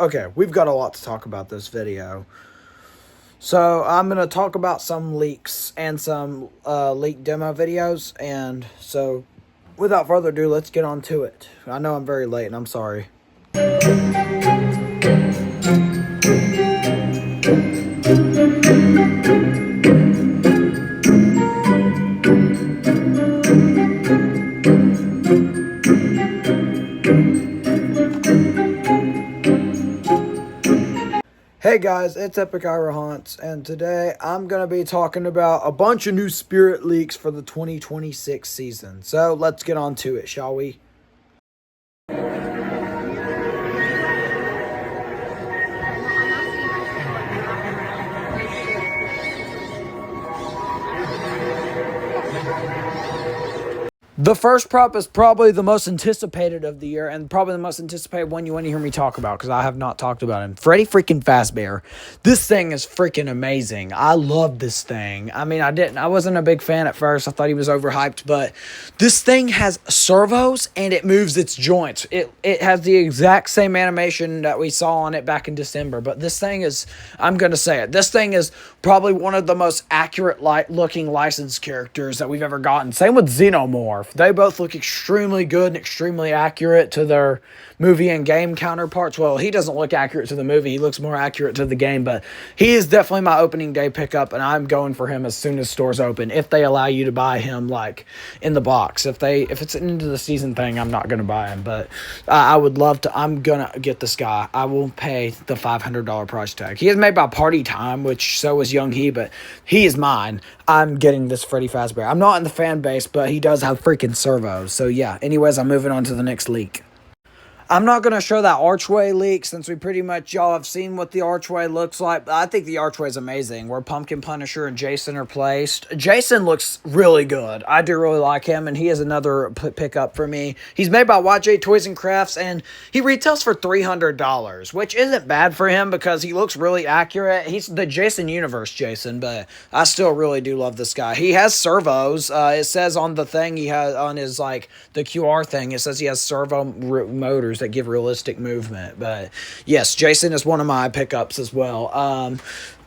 Okay, we've got a lot to talk about this video. So I'm going to talk about some leaks and some leak demo videos. And so without further ado, let's get on to it. I know I'm very late and I'm sorry. Hey guys, it's Epic Ira Haunts, and today I'm going to be talking about a bunch of new Spirit leaks for the 2026 season. So let's get on to it, shall we? The first prop is probably the most anticipated of the year, and probably the most anticipated one you want to hear me talk about, because I have not talked about him. Freddy freaking Fazbear. This thing is freaking amazing. I love this thing. I mean, I wasn't a big fan at first. I thought he was overhyped, but this thing has servos, and it moves its joints. It has the exact same animation that we saw on it back in December, but this thing is, I'm going to say it, this thing is probably one of the most accurate looking licensed characters that we've ever gotten. Same with Xenomorph. They both look extremely good and extremely accurate to their movie and game counterparts. Well, he doesn't look accurate to the movie. He looks more accurate to the game, but he is definitely my opening day pickup, and I'm going for him as soon as stores open, if they allow you to buy him, like, in the box. If it's an end of the season thing, I'm not going to buy him, but I would love to. I'm going to get this guy. I will pay the $500 price tag. He is made by Party Time, which so is Young He, but he is mine. I'm getting this Freddy Fazbear. I'm not in the fan base, but he does have freaking servos. So yeah, anyways, I'm moving on to the next leak. I'm not going to show that archway leak since we pretty much, y'all have seen what the archway looks like. I think the archway is amazing, where Pumpkin Punisher and Jason are placed. Jason looks really good. I do really like him, and he is another pickup for me. He's made by YJ Toys and Crafts, and he retails for $300, which isn't bad for him because he looks really accurate. He's the Jason Universe Jason, but I still really do love this guy. He has servos. It says on the thing he has, on his, like, the QR thing, it says he has servo motors that give realistic movement. But yes, Jason is one of my pickups as well.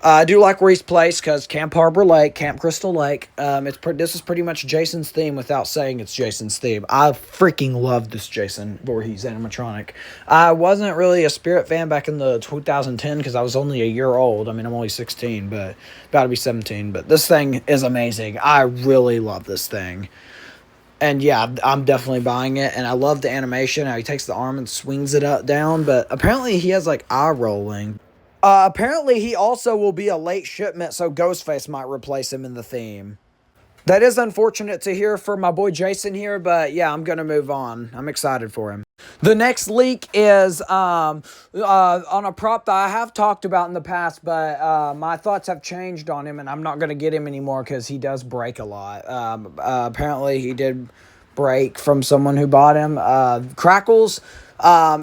I do like where he's placed because Camp Harbor Lake, Camp Crystal Lake. This is pretty much Jason's theme without saying it's Jason's theme. I freaking love this Jason Voorhees animatronic. I wasn't really a Spirit fan back in the 2010 because I was only a year old. I mean, I'm only 16, but about to be 17. But this thing is amazing. I really love this thing. And yeah, I'm definitely buying it. And I love the animation, how he takes the arm and swings it up down. But apparently he has, like, eye rolling. Apparently he also will be a late shipment, so Ghostface might replace him in the theme. That is unfortunate to hear for my boy Jason here, but yeah, I'm going to move on. I'm excited for him. The next leak is on a prop that I have talked about in the past, but my thoughts have changed on him, and I'm not going to get him anymore because he does break a lot. Apparently, he did break from someone who bought him. Crackles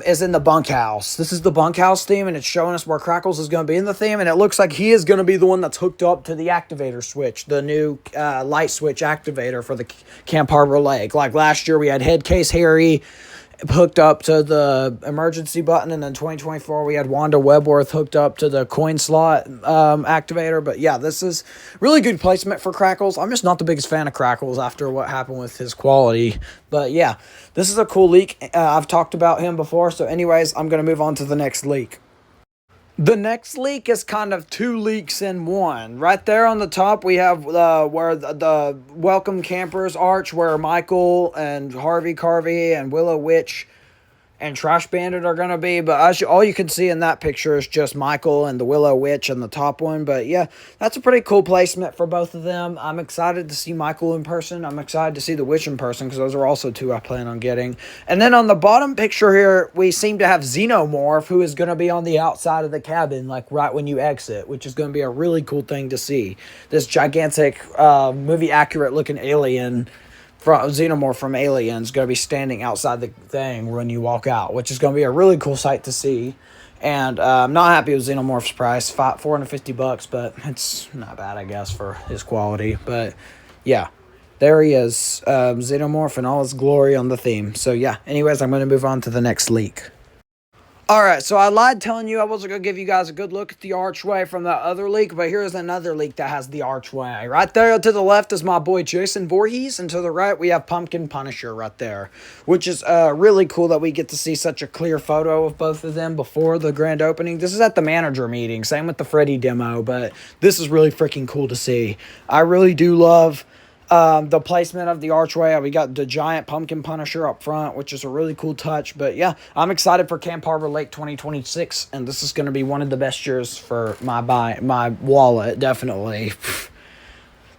is in the bunkhouse. This is the bunkhouse theme, and it's showing us where Crackles is going to be in the theme, and it looks like he is going to be the one that's hooked up to the activator switch, the new light switch activator for the Camp Harbor Lake. Like last year, we had Headcase Harry hooked up to the emergency button, and then 2024 we had Wanda Webworth hooked up to the coin slot activator. But yeah, this is really good placement for Crackles. I'm just not the biggest fan of Crackles after what happened with his quality, but yeah, this is a cool leak. I've talked about him before, so anyways, I'm going to move on to the next leak. The next leak is kind of two leaks in one. Right there on the top, we have where the Welcome Campers arch, where Michael and Harvey Carvey and Willow Witch and Trash Bandit are going to be. But all you can see in that picture is just Michael and the Willow Witch and the top one. But yeah, that's a pretty cool placement for both of them. I'm excited to see Michael in person. I'm excited to see the Witch in person because those are also two I plan on getting. And then on the bottom picture here, we seem to have Xenomorph, who is going to be on the outside of the cabin, like right when you exit, which is going to be a really cool thing to see. This gigantic, movie accurate looking alien from Xenomorph from Aliens going to be standing outside the thing when you walk out, which is going to be a really cool sight to see. And I'm not happy with Xenomorph's price, $450, but it's not bad, I guess, for his quality. But yeah, there he is, Xenomorph in all his glory on the theme. So yeah, anyways, I'm going to move on to the next leak. All right, so I lied telling you I wasn't going to give you guys a good look at the archway from that other leak, but here's another leak that has the archway. Right there to the left is my boy Jason Voorhees, and to the right we have Pumpkin Punisher right there, which is really cool that we get to see such a clear photo of both of them before the grand opening. This is at the manager meeting, same with the Freddy demo, but this is really freaking cool to see. I really do love the placement of the archway. We got the giant Pumpkin Punisher up front, which is a really cool touch. But yeah, I'm excited for Camp Harbor Lake 2026, and this is going to be one of the best years for my wallet, definitely.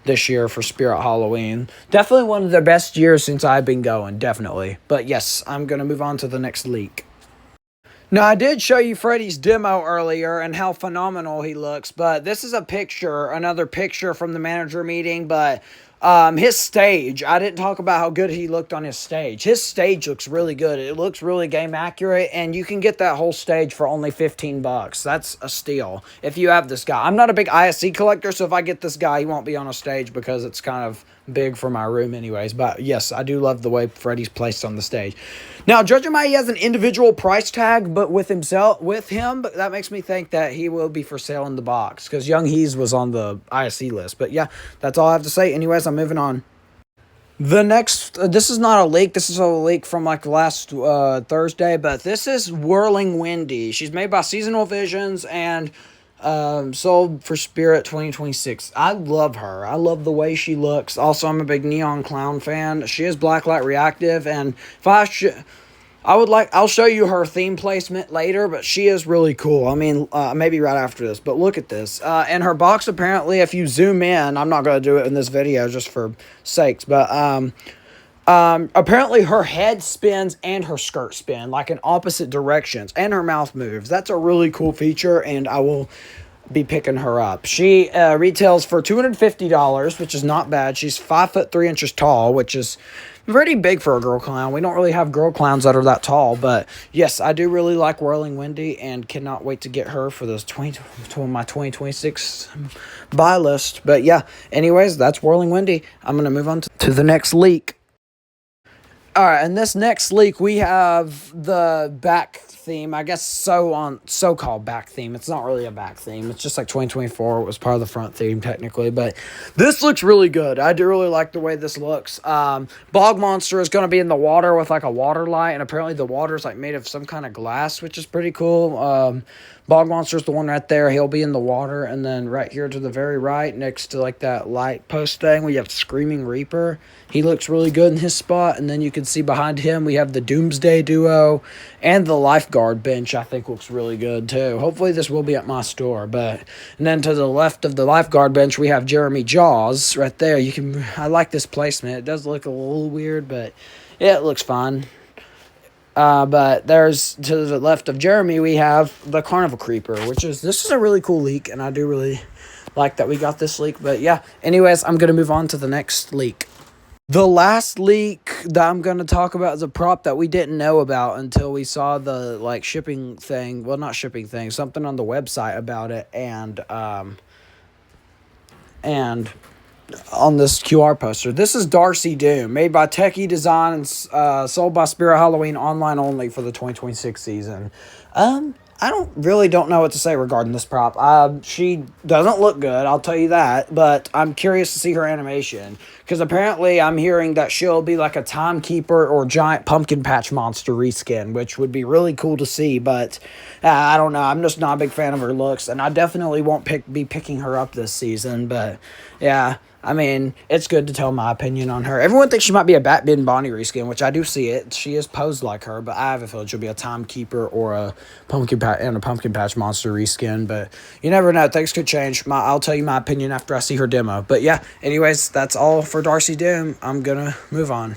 This year for Spirit Halloween. Definitely one of the best years since I've been going, definitely. But yes, I'm going to move on to the next leak. Now, I did show you Freddy's demo earlier and how phenomenal he looks, but this is a picture, another picture from the manager meeting, but his stage, I didn't talk about how good he looked on his stage. His stage looks really good. It looks really game accurate, and you can get that whole stage for only $15. That's a steal if you have this guy. I'm not a big ISC collector, so if I get this guy, he won't be on a stage because it's kind of big for my room anyways. But yes, I do love the way Freddy's placed on the stage. Now, judging by he has an individual price tag, but with him, that makes me think that he will be for sale in the box because Young Hees was on the ISC list. But yeah, that's all I have to say. Anyways, I'm moving on. The next, this is not a leak. This is a leak from like last Thursday, but this is Whirling Wendy. She's made by Seasonal Visions and sold for Spirit 2026. I love her. I love the way she looks. Also, I'm a big Neon Clown fan. She is blacklight reactive, and if I'll show you her theme placement later, but she is really cool. I mean, maybe right after this, but look at this. And her box, apparently, if you zoom in, I'm not going to do it in this video just for sakes, but apparently her head spins and her skirt spin, like in opposite directions, and her mouth moves. That's a really cool feature, and I will be picking her up. She retails for $250, which is not bad. She's 5'3" tall, which is pretty big for a girl clown. We don't really have girl clowns that are that tall, but yes, I do really like Whirling Wendy and cannot wait to get her for those my 2026 buy list. But yeah, anyways, that's Whirling Wendy. I'm going to move on to the next leak. All right, and this next leak, we have the back theme. I guess so-called back theme. It's not really a back theme. It's just like 2024. It was part of the front theme, technically. But this looks really good. I do really like the way this looks. Bog Monster is going to be in the water with like a water light, and apparently the water is like made of some kind of glass, which is pretty cool. Bog Monster's the one right there. He'll be in the water. And then right here to the very right, next to like that light post thing, we have Screaming Reaper. He looks really good in his spot. And then you can see behind him, we have the Doomsday Duo and the Lifeguard bench, I think looks really good too. Hopefully this will be at my store. And then to the left of the Lifeguard bench, we have Jeremy Jaws right there. I like this placement. It does look a little weird, but yeah, it looks fine. But there's, to the left of Jeremy, we have the Carnival Creeper, this is a really cool leak, and I do really like that we got this leak. But yeah, anyways, I'm going to move on to the next leak. The last leak that I'm going to talk about is a prop that we didn't know about until we saw the, like, shipping thing. Well, not shipping thing, something on the website about it, and on this QR poster. This is Darcy Doom, made by Techie Design and sold by Spirit Halloween online only for the 2026 season. I don't know what to say regarding this prop. She doesn't look good, I'll tell you that, but I'm curious to see her animation, because apparently I'm hearing that she'll be like a timekeeper or giant pumpkin patch monster reskin, which would be really cool to see, but I don't know. I'm just not a big fan of her looks, and I definitely won't be picking her up this season, but yeah. I mean, it's good to tell my opinion on her. Everyone thinks she might be a Batman Bonnie reskin, which I do see it. She is posed like her, but I have a feeling she'll be a timekeeper or a pumpkin patch monster reskin. But you never know; things could change. I'll tell you my opinion after I see her demo. But yeah, anyways, that's all for Darcy Doom. I'm gonna move on.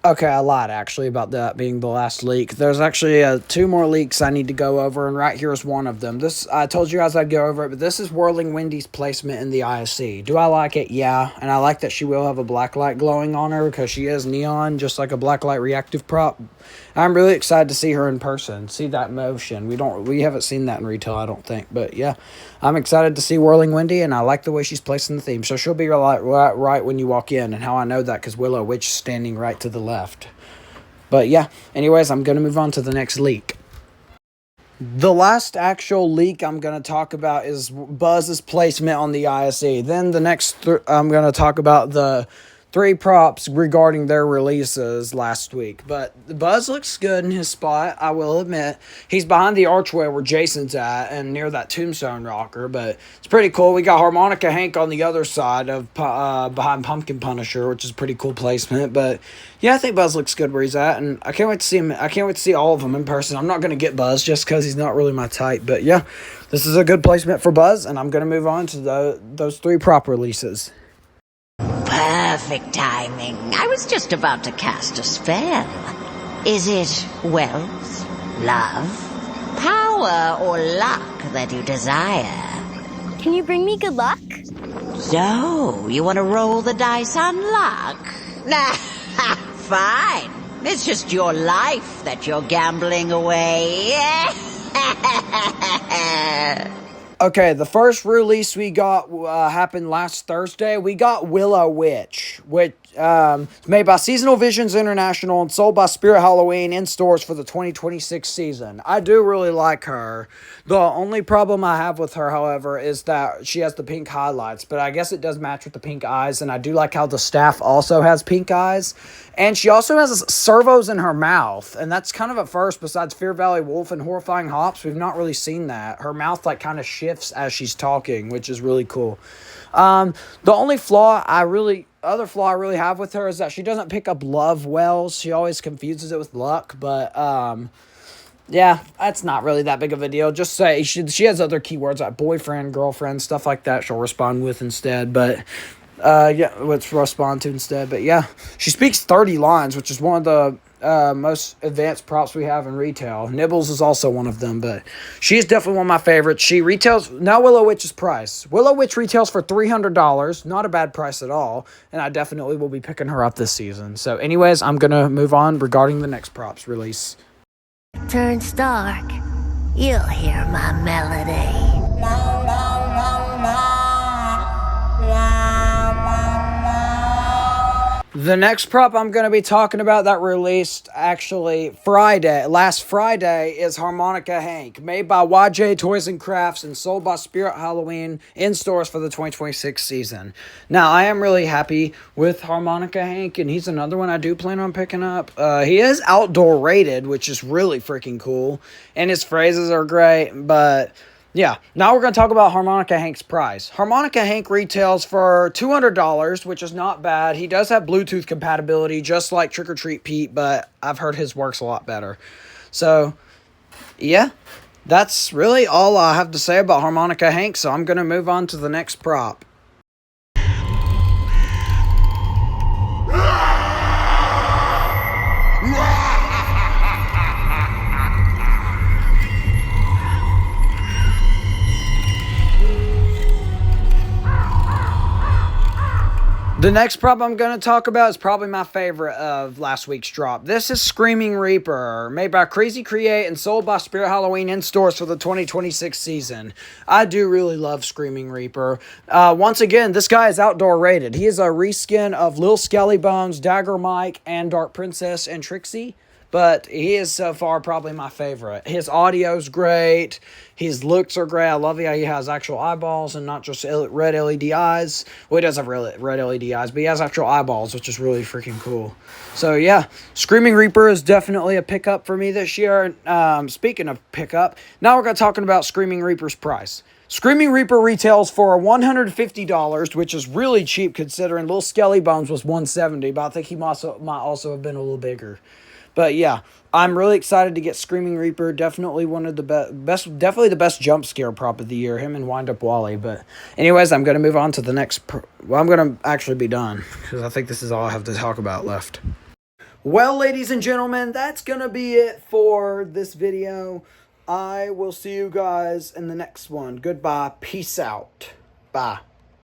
Okay, I lied, actually, about that being the last leak. There's actually 2 more leaks I need to go over, and right here is one of them. I told you guys I'd go over it, but this is Whirling Wendy's placement in the ISC. Do I like it? Yeah, and I like that she will have a black light glowing on her because she is neon, just like a black light reactive prop. I'm really excited to see her in person, see that motion. We haven't seen that in retail, I don't think, but yeah. I'm excited to see Whirling Wendy, and I like the way she's placed in the theme. So she'll be right when you walk in, and how I know that because Willow Witch is standing right to the left. But yeah, anyways, I'm going to move on to the next leak. The last actual leak I'm going to talk about is Buzz's placement on the ISE. Then the next, I'm going to talk about the 3 props regarding their releases last week. But Buzz looks good in his spot, I will admit. He's behind the archway where Jason's at and near that tombstone rocker, but it's pretty cool. We got Harmonica Hank on the other side of behind Pumpkin Punisher, which is pretty cool placement. But yeah, I think Buzz looks good where he's at, and I can't wait to see him. I can't wait to see all of them in person. I'm not going to get Buzz just because he's not really my type. But yeah, this is a good placement for Buzz, and I'm going to move on to those 3 prop releases. Perfect timing. I was just about to cast a spell. Is it wealth, love, power, or luck that you desire? Can you bring me good luck? So, you want to roll the dice on luck? Nah, fine. It's just your life that you're gambling away. Okay, the first release we got happened last Thursday. We got Willow Witch, which made by Seasonal Visions International and sold by Spirit Halloween in stores for the 2026 season. I do really like her. The only problem I have with her, however, is that she has the pink highlights, but I guess it does match with the pink eyes, and I do like how the staff also has pink eyes. And she also has servos in her mouth, and that's kind of a first. Besides Fear Valley Wolf and Horrifying Hops, we've not really seen that. Her mouth like kind of shifts as she's talking, which is really cool. The only other flaw I really have with her is that she doesn't pick up love well. She always confuses it with luck, but yeah, that's not really that big of a deal. Just say she has other keywords like boyfriend, girlfriend, stuff like that she'll respond with instead, but yeah, let's respond to instead. But yeah, she speaks 30 lines, which is one of the most advanced props we have in retail. Nibbles is also one of them, but she's definitely one of my favorites. She retails, now Willow Witch's price. Willow Witch retails for $300, not a bad price at all, and I definitely will be picking her up this season. So anyways, I'm going to move on regarding the next props release. Turns dark. You'll hear my melody. The next prop I'm going to be talking about that released actually last Friday is Harmonica Hank, made by YJ Toys and Crafts and sold by Spirit Halloween in stores for the 2026 season. Now, I am really happy with Harmonica Hank, and he's another one I do plan on picking up. He is outdoor rated, which is really freaking cool, and his phrases are great, but yeah, now we're going to talk about Harmonica Hank's price. Harmonica Hank retails for $200, which is not bad. He does have Bluetooth compatibility, just like Trick or Treat Pete, but I've heard his works a lot better. So, yeah, that's really all I have to say about Harmonica Hank, so I'm going to move on to the next prop. The next prop I'm going to talk about is probably my favorite of last week's drop. This is Screaming Reaper, made by Crazy Create and sold by Spirit Halloween in stores for the 2026 season. I do really love Screaming Reaper. Once again, this guy is outdoor rated. He is a reskin of Lil Skelly Bones, Dagger Mike, and Dark Princess and Trixie. But he is so far probably my favorite. His audio's great. His looks are great. I love how he has actual eyeballs and not just red LED eyes. Well, he does have red LED eyes, but he has actual eyeballs, which is really freaking cool. So, yeah, Screaming Reaper is definitely a pickup for me this year. Speaking of pickup, now we're going to talk about Screaming Reaper's price. Screaming Reaper retails for $150, which is really cheap considering Lil Skelly Bones was $170, but I think he might also have been a little bigger. But yeah, I'm really excited to get Screaming Reaper. Definitely one of the definitely the best jump scare prop of the year. Him and Wind Up Wally. But anyways, I'm gonna move on to the next. I'm gonna actually be done because I think this is all I have to talk about left. Well, ladies and gentlemen, that's gonna be it for this video. I will see you guys in the next one. Goodbye. Peace out. Bye.